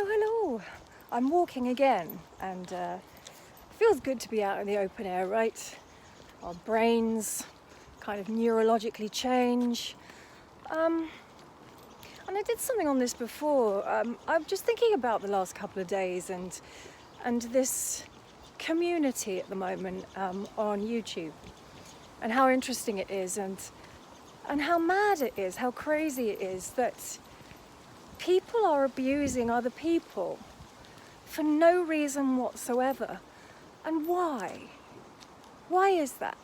Hello. I'm walking again, and it feels good to be out in the open air, right? Our brains kind of neurologically change. And I did something on this before. I'm just thinking about the last couple of days and this community at the moment on YouTube, and how interesting it is, and how mad it is, how crazy it is that people are abusing other people for no reason whatsoever. And why? Why is that?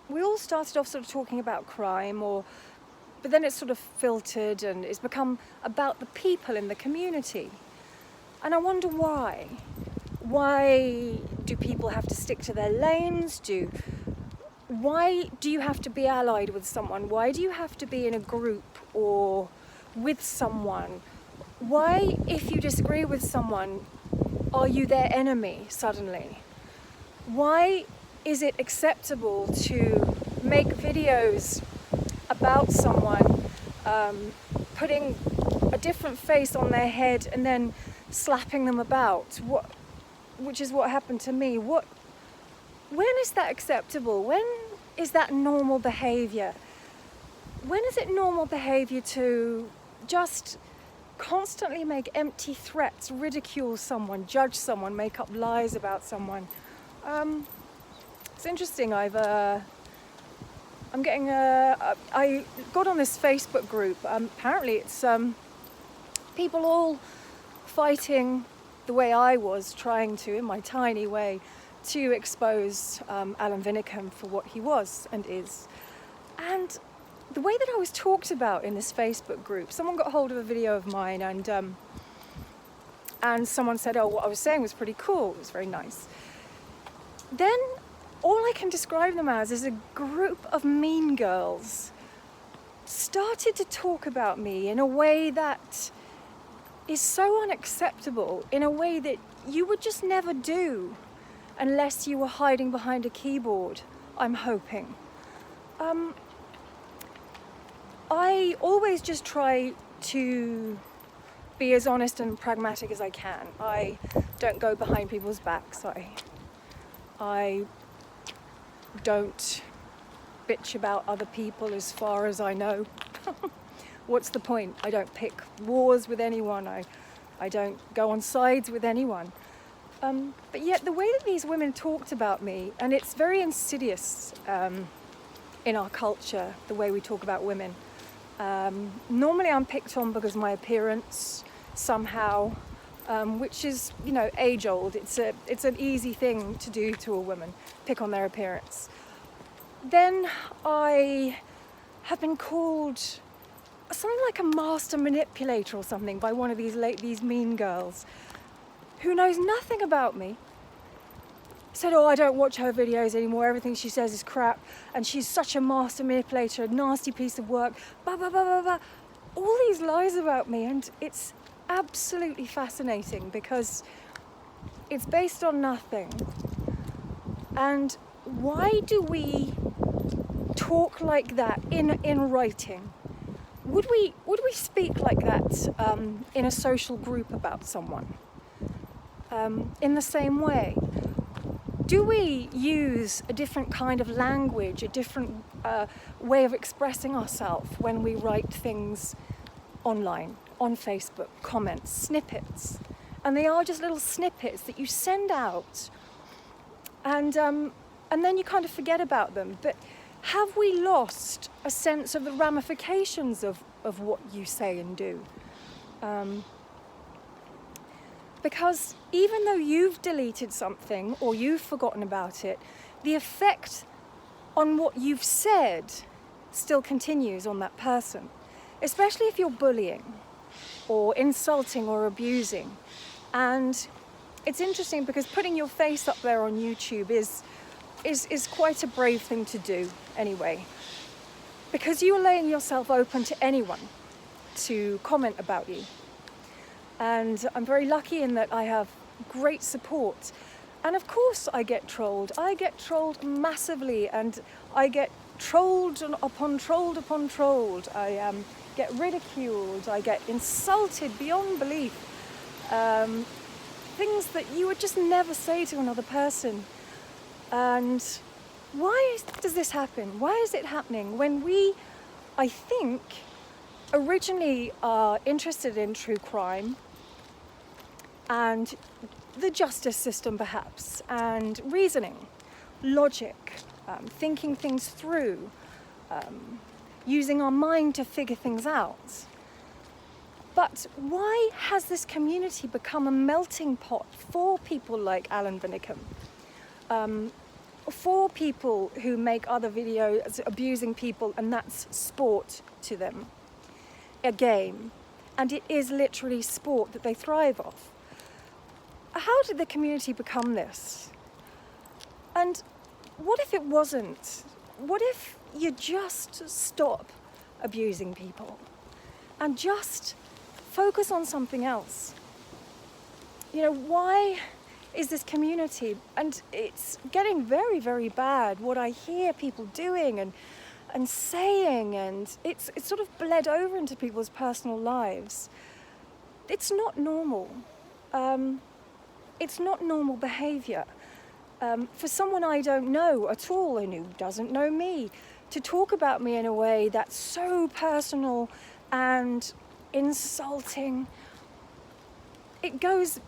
We all started off sort of talking about crime, but then it's sort of filtered and it's become about the people in the community. And I wonder why. Why do people have to stick to their lanes? Why do you have to be allied with someone? Why do you have to be in a group or with someone? Why, if you disagree with someone, are you their enemy suddenly? Why is it acceptable to make videos about someone, putting a different face on their head and then slapping them about, which is what happened to me? When is that acceptable? When is that normal behavior? When is it normal behavior to just constantly make empty threats, ridicule someone, judge someone, make up lies about someone? It's interesting. I got on this Facebook group. Apparently it's people all fighting the way I was trying to, in my tiny way, to expose Alan Vinnicombe for what he was and is. And the way that I was talked about in this Facebook group, someone got hold of a video of mine and someone said, oh, what I was saying was pretty cool, it was very nice. Then all I can describe them as is a group of mean girls started to talk about me in a way that is so unacceptable, in a way that you would just never do unless you were hiding behind a keyboard, I'm hoping. I always just try to be as honest and pragmatic as I can. I don't go behind people's backs. I don't bitch about other people as far as I know. What's the point? I don't pick wars with anyone. I don't go on sides with anyone. But yet the way that these women talked about me, and it's very insidious in our culture, the way we talk about women. Normally I'm picked on because of my appearance somehow, which is, age old. It's an easy thing to do to a woman, pick on their appearance. Then I have been called something like a master manipulator or something by one of these mean girls who knows nothing about me. Said, oh, I don't watch her videos anymore, everything she says is crap, and she's such a master manipulator, a nasty piece of work, blah, blah, blah, blah, blah. All these lies about me, and it's absolutely fascinating because it's based on nothing. And why do we talk like that in writing? Would we speak like that in a social group about someone? In the same way, do we use a different kind of language, a different way of expressing ourselves when we write things online, on Facebook, comments, snippets? And they are just little snippets that you send out, and then you kind of forget about them. But have we lost a sense of the ramifications of what you say and do? Because even though you've deleted something or you've forgotten about it, the effect on what you've said still continues on that person, especially if you're bullying or insulting or abusing. And it's interesting because putting your face up there on YouTube is quite a brave thing to do anyway, because you're laying yourself open to anyone to comment about you. And I'm very lucky in that I have great support. And of course I get trolled. I get trolled massively, and I get trolled upon trolled upon trolled. get ridiculed, I get insulted beyond belief. Things that you would just never say to another person. And why does this happen? Why is it happening when we, I think, originally are interested in true crime and the justice system perhaps, and reasoning, logic, thinking things through, using our mind to figure things out. But why has this community become a melting pot for people like Alan Vinnicum? For people who make other videos abusing people, and that's sport to them, a game, and it is literally sport that they thrive off. How did the community become this? And what if it wasn't? What if you just stop abusing people and just focus on something else? You know, why is this community, and it's getting very, very bad, what I hear people doing and saying, and it's sort of bled over into people's personal lives. It's not normal. It's not normal behaviour. For someone I don't know at all and who doesn't know me, to talk about me in a way that's so personal and insulting, it goes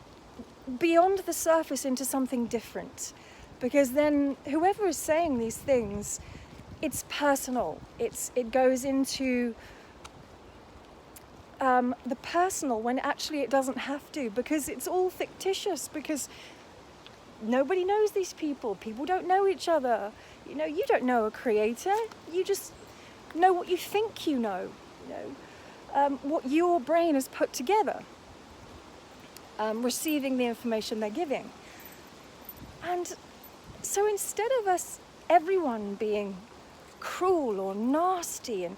beyond the surface into something different, because then whoever is saying these things, it's personal. It goes into the personal when actually it doesn't have to, because it's all fictitious, because nobody knows these people. People don't know each other. You know, you don't know a creator. You just know what you think you know. What your brain has put together. Receiving the information they're giving. And so instead of everyone being cruel or nasty and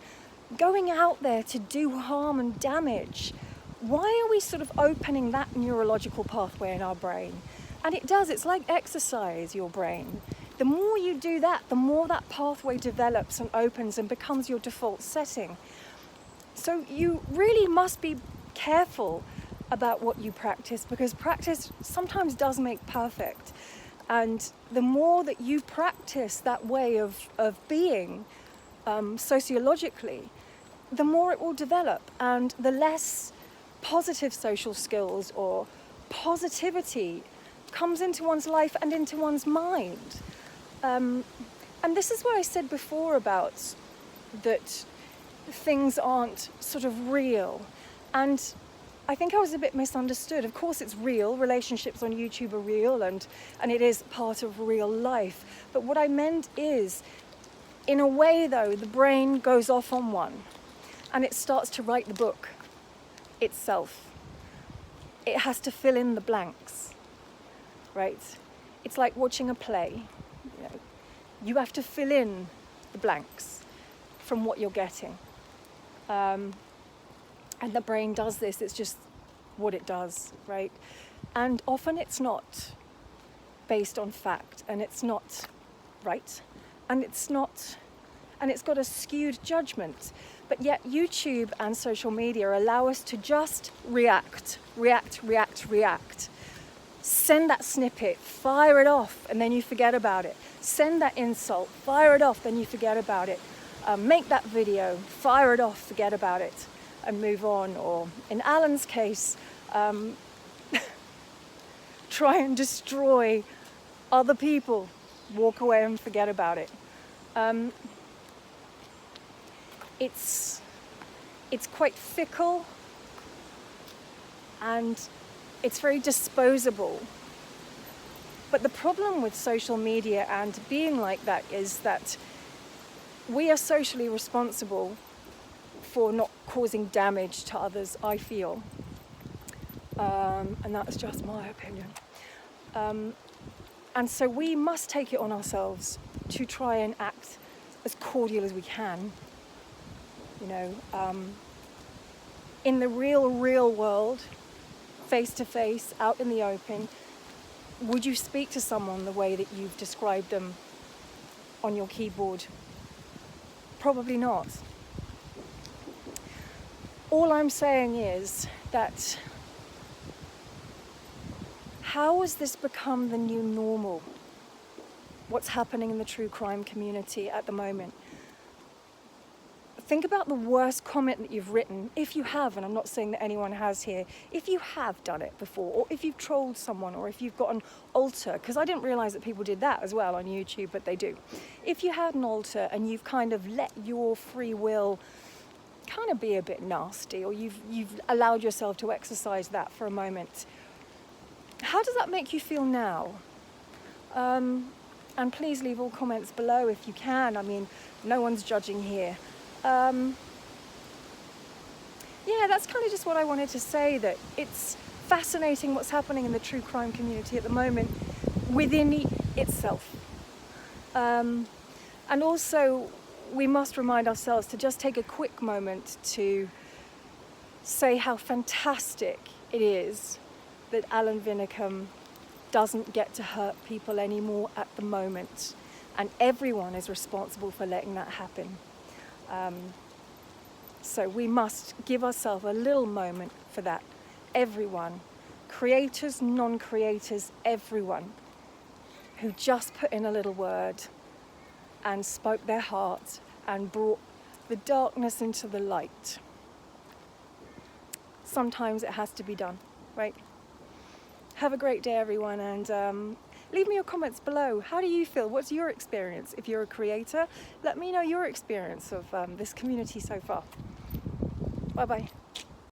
going out there to do harm and damage, why are we sort of opening that neurological pathway in our brain? And it's like exercise, your brain. The more you do that, the more that pathway develops and opens and becomes your default setting. So you really must be careful about what you practice, because practice sometimes does make perfect. And the more that you practice that way of being sociologically, the more it will develop, and the less positive social skills or positivity comes into one's life and into one's mind. And this is what I said before about that things aren't sort of real. And I think I was a bit misunderstood. Of course it's real, relationships on YouTube are real, and it is part of real life. But what I meant is, in a way though, the brain goes off on one and it starts to write the book itself. It has to fill in the blanks, right? It's like watching a play. You have to fill in the blanks from what you're getting. And the brain does this, it's just what it does, right? And often it's not based on fact, and it's not right, and it's got a skewed judgment. But yet YouTube and social media allow us to just react. Send that snippet, fire it off, and then you forget about it. Send that insult, fire it off, then you forget about it. Make that video, fire it off, forget about it, and move on. Or in Alan's case, try and destroy other people, walk away and forget about it. It's quite fickle, and it's very disposable. But the problem with social media and being like that is that we are socially responsible for not causing damage to others, I feel. And that's just my opinion. And so we must take it on ourselves to try and act as cordial as we can. In the real world, face to face, out in the open, would you speak to someone the way that you've described them on your keyboard? Probably not. all I'm saying is that how has this become the new normal? What's happening in the true crime community at the moment? Think about the worst comment that you've written, if you have, and I'm not saying that anyone has here, if you have done it before, or if you've trolled someone, or if you've got an alter, because I didn't realise that people did that as well on YouTube, but they do. If you had an alter and you've kind of let your free will kind of be a bit nasty, or you've allowed yourself to exercise that for a moment, how does that make you feel now? And please leave all comments below if you can. I mean, no one's judging here. Yeah, that's kind of just what I wanted to say, that it's fascinating what's happening in the true crime community at the moment within itself. And also, we must remind ourselves to just take a quick moment to say how fantastic it is that Alan Winnecombe doesn't get to hurt people anymore at the moment, and everyone is responsible for letting that happen. So we must give ourselves a little moment for that. Everyone, creators, non-creators, everyone who just put in a little word and spoke their heart and brought the darkness into the light. Sometimes it has to be done, right? Have a great day, everyone, and leave me your comments below. How do you feel? What's your experience? If you're a creator, let me know your experience of this community so far. Bye-bye.